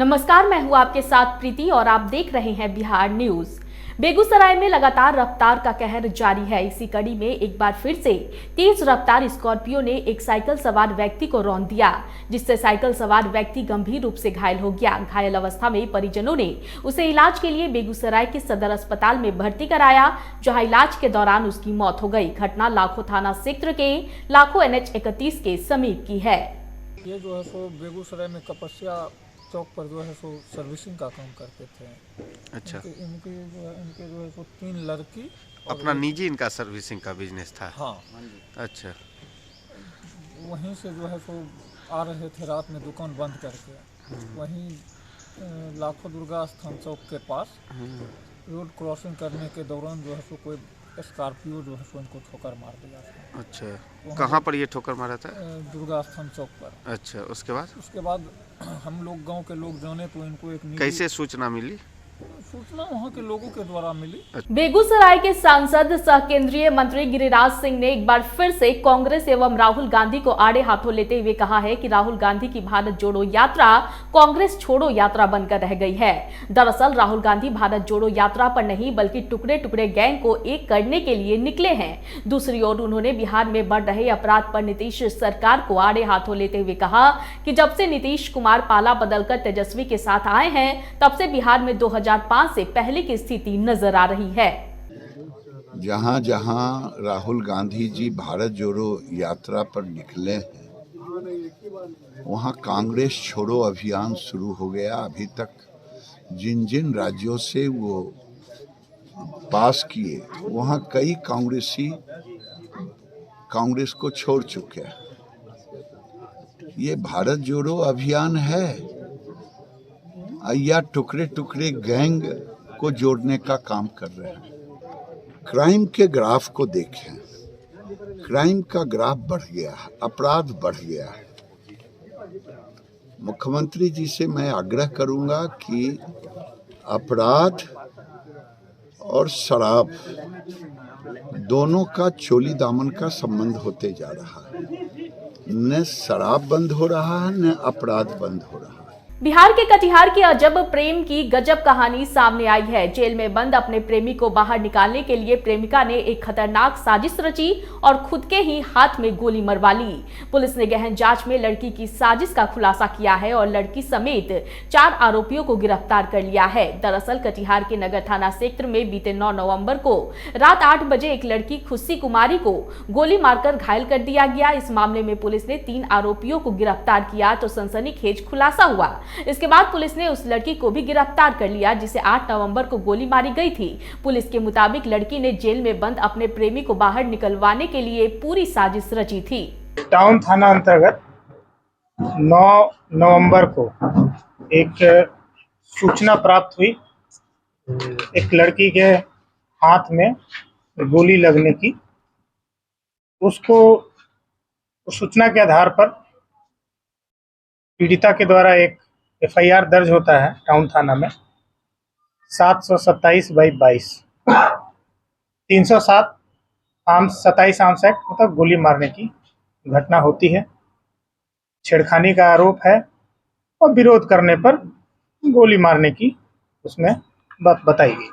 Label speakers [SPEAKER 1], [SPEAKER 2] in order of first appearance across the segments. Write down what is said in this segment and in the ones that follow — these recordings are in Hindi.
[SPEAKER 1] नमस्कार, मैं हूं आपके साथ प्रीति और आप देख रहे हैं बिहार न्यूज। बेगूसराय में लगातार रफ्तार का कहर जारी है। इसी कड़ी में एक बार फिर से तेज रफ्तार स्कॉर्पियो ने एक साइकिल सवार व्यक्ति को रौंद दिया, जिससे साइकिल सवार व्यक्ति गंभीर रूप से घायल हो गया। घायल अवस्था में परिजनों ने उसे इलाज के लिए बेगूसराय के सदर अस्पताल में भर्ती कराया, जहां इलाज के दौरान उसकी मौत हो गई। घटना लाखों थाना क्षेत्र के लाखों NH 31 के समीप की है।
[SPEAKER 2] ये जो है सो बेगूसराय में कपसिया चौक पर जो है सो सर्विसिंग का काम करते थे।
[SPEAKER 3] अच्छा।
[SPEAKER 2] इनके जो है सो 3 लड़की
[SPEAKER 3] अपना निजी इनका सर्विसिंग का बिजनेस था।
[SPEAKER 2] हाँ।
[SPEAKER 3] अच्छा।
[SPEAKER 2] वहीं से जो है सो आ रहे थे रात में दुकान बंद करके, वहीं लाखों दुर्गा स्थान चौक के पास रोड क्रॉसिंग करने के दौरान जो है सो कोई स्कॉर्पियो जो है सो इनको ठोकर मार दिया था।
[SPEAKER 3] अच्छा, कहाँ पर ये ठोकर मारा था?
[SPEAKER 2] दुर्गा स्थान चौक पर।
[SPEAKER 3] अच्छा, उसके बाद हम लोग गांव के लोग जाने तो इनको एक कैसे सूचना मिली?
[SPEAKER 2] सूचना वहाँ के लोगों के द्वारा मिली।
[SPEAKER 1] बेगूसराय के सांसद सह केंद्रीय मंत्री गिरिराज सिंह ने एक बार फिर से कांग्रेस एवं राहुल गांधी को आड़े हाथों लेते हुए कहा है कि राहुल गांधी की भारत जोड़ो यात्रा कांग्रेस छोड़ो यात्रा बनकर रह गई है। दरअसल राहुल गांधी भारत जोड़ो यात्रा पर नहीं बल्कि टुकड़े टुकड़े गैंग को एक करने के लिए निकले हैं। दूसरी ओर उन्होंने बिहार में बढ़ रहे अपराध पर नीतीश सरकार को आड़े हाथों लेते हुए कहा कि जब से नीतीश कुमार पाला बदलकर तेजस्वी के साथ आए हैं, तब से बिहार में 2005 से पहले की स्थिति नजर आ रही है।
[SPEAKER 4] जहां जहां राहुल गांधी जी भारत जोड़ो यात्रा पर निकले हैं, वहां कांग्रेस छोड़ो अभियान शुरू हो गया। अभी तक जिन जिन राज्यों से वो पास किए, वहां कई कांग्रेसी कांग्रेस को छोड़ चुके हैं। ये भारत जोड़ो अभियान है या टुकड़े टुकड़े गैंग को जोड़ने का काम कर रहे हैं। क्राइम के ग्राफ को देखें, क्राइम का ग्राफ बढ़ गया है, अपराध बढ़ गया है। मुख्यमंत्री जी से मैं आग्रह करूंगा कि अपराध और शराब दोनों का चोली दामन का संबंध होते जा रहा है। न शराब बंद हो रहा है, न अपराध बंद हो रहा है।
[SPEAKER 1] बिहार के कटिहार की अजब प्रेम की गजब कहानी सामने आई है। जेल में बंद अपने प्रेमी को बाहर निकालने के लिए प्रेमिका ने एक खतरनाक साजिश रची और खुद के ही हाथ में गोली मरवा ली। पुलिस ने गहन जांच में लड़की की साजिश का खुलासा किया है और लड़की समेत 4 आरोपियों को गिरफ्तार कर लिया है। दरअसल कटिहार के नगर थाना क्षेत्र में बीते 9 नवंबर को रात 8 बजे एक लड़की खुशी कुमारी को गोली मारकर घायल कर दिया गया। इस मामले में पुलिस ने 3 आरोपियों को गिरफ्तार किया तो सनसनीखेज खुलासा हुआ। इसके बाद पुलिस ने उस लड़की को भी गिरफ्तार कर लिया जिसे 8 नवंबर को गोली मारी गई थी। पुलिस के मुताबिक लड़की ने जेल में बंद अपने प्रेमी को बाहर निकलवाने के लिए पूरी साजिश रची थी।
[SPEAKER 5] टाउन थाना अंतर्गत 9 नवंबर को एक सूचना प्राप्त हुई, एक लड़की के हाथ में गोली लगने की। उसको सूचना के आधार पर पीड़िता के द्वारा एक FIR दर्ज होता है टाउन थाना में 727/22 307 27 आर्म्स एक्ट मतलब गोली मारने की घटना होती है। छेड़खानी का आरोप है और विरोध करने पर गोली मारने की उसमें बात बताई गई।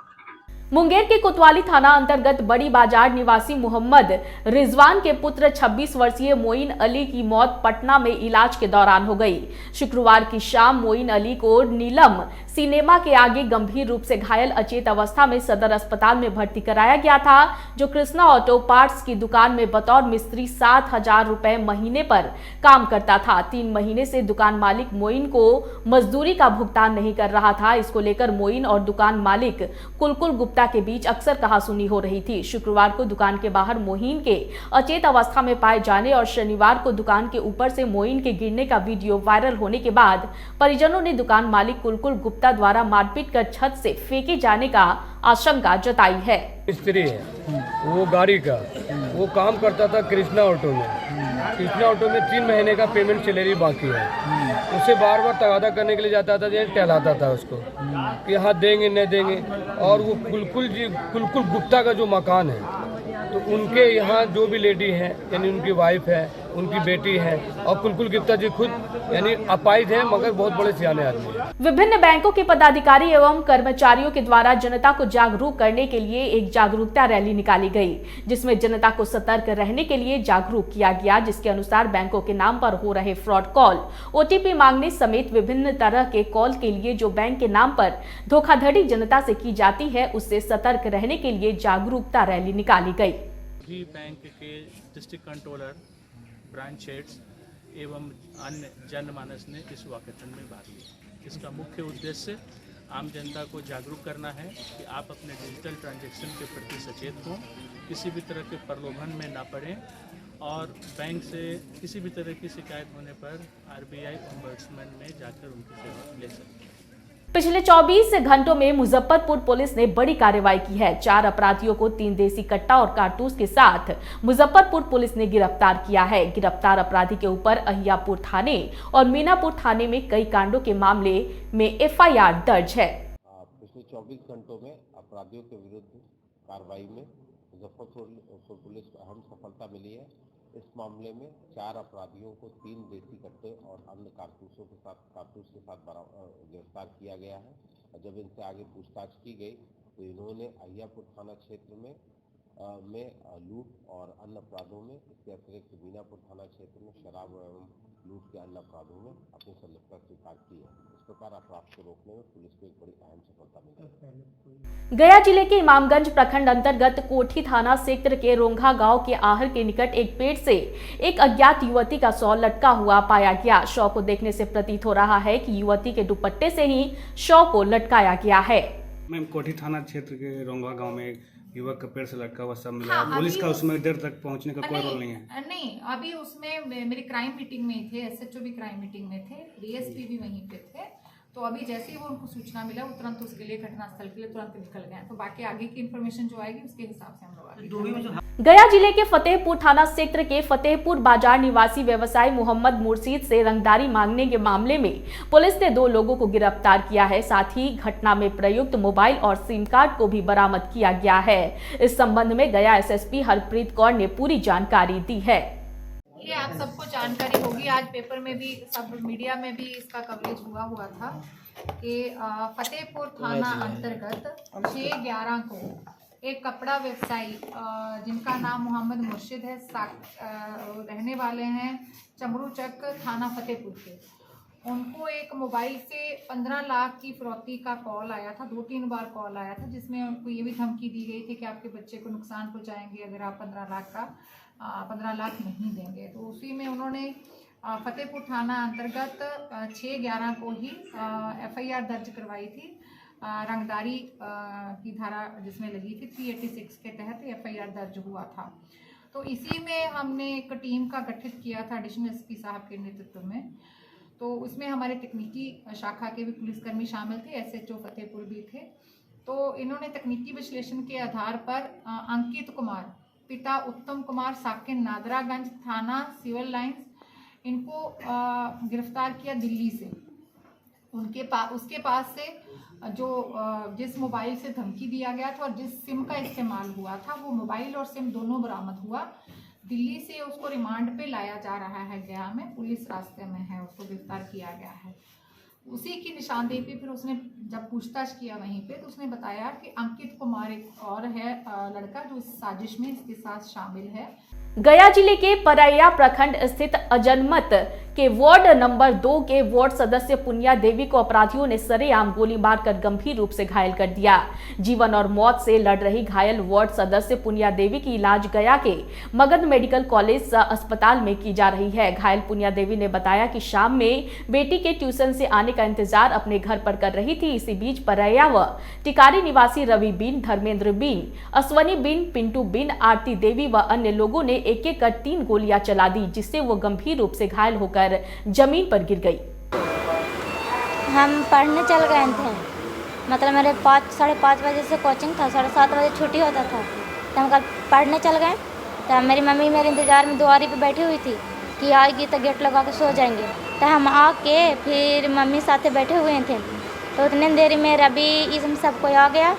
[SPEAKER 1] मुंगेर के कोतवाली थाना अंतर्गत बड़ी बाजार निवासी मोहम्मद रिजवान के पुत्र 26 वर्षीय मोइन अली की मौत पटना में इलाज के दौरान हो गई। शुक्रवार की शाम मोइन अली को नीलम सिनेमा के आगे गंभीर रूप से घायल अचेत अवस्था में सदर अस्पताल में भर्ती कराया गया था, जो कृष्णा ऑटो पार्ट्स की दुकान में बतौर मिस्त्री 7,000 रुपए महीने पर काम करता था। 3 महीने से दुकान मालिक मोइन को मजदूरी का भुगतान नहीं कर रहा था। इसको लेकर मोइन और दुकान मालिक कुलकुल गुप्ता के बीच अक्सर कहासुनी हो रही थी। शुक्रवार को दुकान के बाहर मोइन के अचेत अवस्था में पाए जाने और शनिवार को दुकान के ऊपर से मोइन के गिरने का वीडियो वायरल होने के बाद परिजनों ने दुकान मालिक कुलकुल गुप्ता द्वारा मारपीट कर छत से फेंके जाने का आशंका जताई है।
[SPEAKER 6] मिस्त्री है वो, गाड़ी का वो काम करता था कृष्णा ऑटो में। कृष्णा ऑटो में 3 महीने का पेमेंट सैलरी बाकी है। उसे बार बार तगादा करने के लिए जाता था, टहलाता था उसको कि हाँ देंगे नहीं देंगे। और वो कुलकुल गुप्ता का जो मकान है, तो उनके यहाँ जो भी लेडी है यानी उनकी वाइफ है, उनकी बेटी है, और कुलकुल गुप्ता जी खुद यानी अपाहिज है मगर बहुत बड़े सियाने आदमी हैं।
[SPEAKER 1] विभिन्न बैंकों के पदाधिकारी एवं कर्मचारियों के द्वारा जनता को जागरूक करने के लिए एक जागरूकता रैली निकाली गई, जिसमें जनता को सतर्क रहने के लिए जागरूक किया गया, जिसके अनुसार बैंकों के नाम पर हो रहे फ्रॉड कॉल, ओटीपी मांगने समेत विभिन्न तरह के कॉल के लिए जो बैंक के नाम पर धोखाधड़ी जनता से की जाती है, उससे सतर्क रहने के लिए जागरूकता रैली निकाली गई।
[SPEAKER 7] भी बैंक के डिस्ट्रिक्ट कंट्रोलर, ब्रांच हेड्स एवं अन्य जनमानस ने इस वॉकेथन में भाग लिया। इसका मुख्य उद्देश्य आम जनता को जागरूक करना है कि आप अपने डिजिटल ट्रांजैक्शन के प्रति सचेत हों, किसी भी तरह के प्रलोभन में ना पड़ें और बैंक से किसी भी तरह की शिकायत होने पर आरबीआई ओम्बड्समैन में जाकर उनकी सेवा ले सकते हैं।
[SPEAKER 1] पिछले 24 घंटों में मुजफ्फरपुर पुलिस ने बड़ी कार्रवाई की है। 4 अपराधियों को 3 देसी कट्टा और कारतूस के साथ मुजफ्फरपुर पुलिस ने गिरफ्तार किया है। गिरफ्तार अपराधी के ऊपर अहियापुर थाने और मीनापुर थाने में कई कांडों के मामले में एफआईआर दर्ज है।
[SPEAKER 8] पिछले 24 घंटों में अपराधियों के विरुद्ध कार्रवाई में मुजफ्फरपुर पुलिस को अहम सफलता मिली है। इस मामले में 4 अपराधियों को 3 देसी कट्टे और अन्य कारतूस के साथ गिरफ्तार किया गया है। और जब इनसे आगे पूछताछ की गई तो इन्होंने अहियापुर थाना क्षेत्र में लूट और अन्य अपराधों में, इसके अतिरिक्त मीनापुर थाना क्षेत्र में शराब एवं लूट के अन्य अपराधों में अपनी संलिप्तता स्वीकार की है। इस प्रकार अपराध को रोकने में पुलिस को एक बड़ी अहम सफलता मिली है।
[SPEAKER 1] गया जिले के इमामगंज प्रखंड अंतर्गत कोठी थाना क्षेत्र के रोंघा गांव के आहर के निकट एक पेड़ से एक अज्ञात युवती का शव लटका हुआ पाया गया। शव को देखने से प्रतीत हो रहा है कि युवती के दुपट्टे से ही शव को लटकाया गया है।
[SPEAKER 9] मैम, कोठी थाना क्षेत्र के रोंघा गांव में युवक का पेड़ से लटका हुआ सब मिला। पुलिस का उसमें देर तक पहुंचने का कोई रोल नहीं है।
[SPEAKER 10] नहीं, अभी उसमें मेरी क्राइम मीटिंग में थे, एसएचओ भी क्राइम मीटिंग में थे, डीएसपी भी वहीं पे थे। तो अभी जैसे ही वो उनको सूचना मिला वो तुरंत उसके लिए घटनास्थल के लिए तुरंत निकल गए। तो बाकी आगे की इन्फॉर्मेशन जो आएगी उसके हिसाब से हम लोग
[SPEAKER 1] गया जिले के फतेहपुर थाना क्षेत्र के फतेहपुर बाजार निवासी व्यवसायी मोहम्मद मुर्शीद से रंगदारी मांगने के मामले में पुलिस ने 2 लोगों को गिरफ्तार किया है। साथ ही घटना में प्रयुक्त मोबाइल और सिम कार्ड को भी बरामद किया गया है। इस संबंध में गया एसएसपी हरप्रीत कौर ने पूरी जानकारी दी है।
[SPEAKER 10] ये आप सबको जानकारी होगी, आज पेपर में भी, सब मीडिया में भी इसका कवरेज हुआ था कि फतेहपुर थाना अंतर्गत 6/11 को एक कपड़ा व्यवसायी जिनका नाम मोहम्मद मुर्शिद है, रहने वाले हैं चमरूचक थाना फतेहपुर के, उनको एक मोबाइल से 15 लाख की फिरौती का कॉल आया था। 2-3 बार कॉल आया था जिसमें उनको ये भी धमकी दी गई थी कि आपके बच्चे को नुकसान पहुंचाएंगे अगर आप 15 लाख नहीं देंगे। तो उसी में उन्होंने फतेहपुर थाना अंतर्गत 6/11 को ही एफआईआर दर्ज करवाई थी। रंगदारी की धारा जिसमें लगी थी 386 के तहत एफआईआर दर्ज हुआ था। तो इसी में हमने एक टीम का गठित किया था एडिशनल एसपी साहब के नेतृत्व में। तो उसमें हमारे तकनीकी शाखा के भी पुलिसकर्मी शामिल थे, एसएचओ फतेहपुर भी थे। तो इन्होंने तकनीकी विश्लेषण के आधार पर अंकित कुमार पिता उत्तम कुमार साकिन नादरागंज थाना सिविल लाइंस, इनको गिरफ्तार किया दिल्ली से। उसके पास से जो जिस मोबाइल से धमकी दिया गया था और जिस सिम का इस्तेमाल हुआ था वो मोबाइल और सिम दोनों बरामद हुआ। दिल्ली से उसको रिमांड पे लाया जा रहा है, गया में पुलिस रास्ते में है, उसको गिरफ्तार किया गया है। उसी की निशानदेही पे फिर उसने जब पूछताछ किया वहीं पे तो उसने बताया कि अंकित कुमार एक और है लड़का जो इस साजिश में इसके साथ शामिल है।
[SPEAKER 1] गया जिले के परैया प्रखंड स्थित अजनमत के वार्ड नंबर 2 के वार्ड सदस्य पुनिया देवी को अपराधियों ने सरेआम गोली मारकर गंभीर रूप से घायल कर दिया। जीवन और मौत से लड़ रही घायल वार्ड सदस्य पुनिया देवी की इलाज गया के मगध मेडिकल कॉलेज अस्पताल में की जा रही है। घायल पुनिया देवी ने बताया कि शाम में बेटी के ट्यूशन से आने का इंतजार अपने घर पर कर रही थी। इसी बीच परैया व टिकारी निवासी रवि बिन, धर्मेंद्र बिन, अश्वनी बिन, पिंटू बिन, आरती देवी व अन्य लोगों ने एक-एक कर 3 गोलियां चला दी, जिससे वो गंभीर रूप से घायल होकर जमीन पर गिर गई।
[SPEAKER 11] हम पढ़ने चल गए थे, मतलब मेरे 5-5:30 बजे से कोचिंग था, 7:30 बजे छुट्टी होता था। तो हम कल पढ़ने चल गए। तो मेरी मम्मी मेरे इंतज़ार में द्वारी पे बैठी हुई थी कि आएगी तो गेट लगा के सो जाएंगे। तो हम आके फिर मम्मी साथ बैठे हुए थे। तो उतने देर में रवि इसमें सब कोई आ गया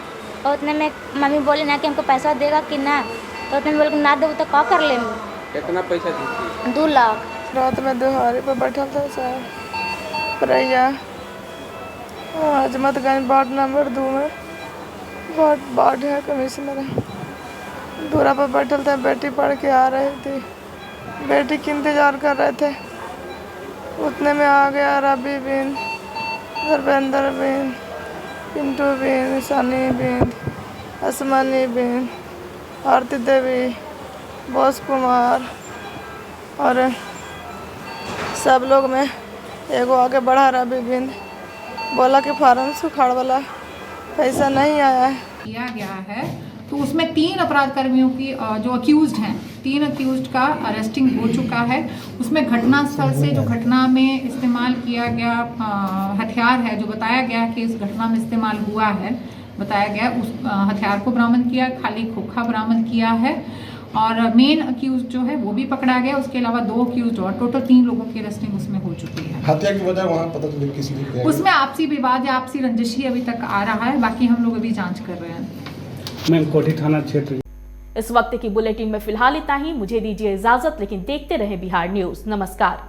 [SPEAKER 11] और उतने में मम्मी बोली ना कि हमको पैसा देगा कि ना। तो उतने बोल ना दो तो क्या कर ले।
[SPEAKER 12] कितना पैसा दी?
[SPEAKER 11] 2 लाख।
[SPEAKER 12] रात में दोहारे पर बैठा था साहब परैया अजमतगंज वार्ड नंबर 2 में वार्ड है कमिश्नर है। दूरा पर बैठल था, बेटी पढ़ के आ रही थी, बेटी की इंतज़ार कर रहे थे। उतने में आ गया रवि बिन, धर्मेंद्र बिन, पिंटू बिन, सनी बिन, आसमानी बिन, आरती देवी, बोस कुमार और सब लोग में एगो आगे बढ़ा रवि बिन, बोला कि फार्म सुखाड़ वाला पैसा नहीं आया है।
[SPEAKER 10] किया गया है तो उसमें 3 अपराध कर्मियों की जो अक्यूज्ड हैं, 3 अक्यूज्ड का अरेस्टिंग हो चुका है। उसमें घटनास्थल से जो घटना में इस्तेमाल किया गया हथियार है, जो बताया गया कि इस घटना में इस्तेमाल हुआ है, बताया गया उस हथियार को बरामद किया, खाली खोखा बरामद किया है और मेन अक्यूज जो है वो भी पकड़ा गया। उसके अलावा 2 अक्यूज और टोटल 3 लोगों की अरेस्टिंग उसमें हो चुकी है।
[SPEAKER 13] हत्या की वजह वहाँ पता चली किस लिए?
[SPEAKER 10] उसमें आपसी विवाद या आपसी रंजिश ही अभी तक आ रहा है, बाकी हम लोग अभी जांच कर रहे हैं।
[SPEAKER 9] मैं कोठी थाना क्षेत्र।
[SPEAKER 1] इस वक्त की बुलेटिन में फिलहाल इतना ही। मुझे दीजिए इजाजत, लेकिन देखते रहे बिहार न्यूज। नमस्कार।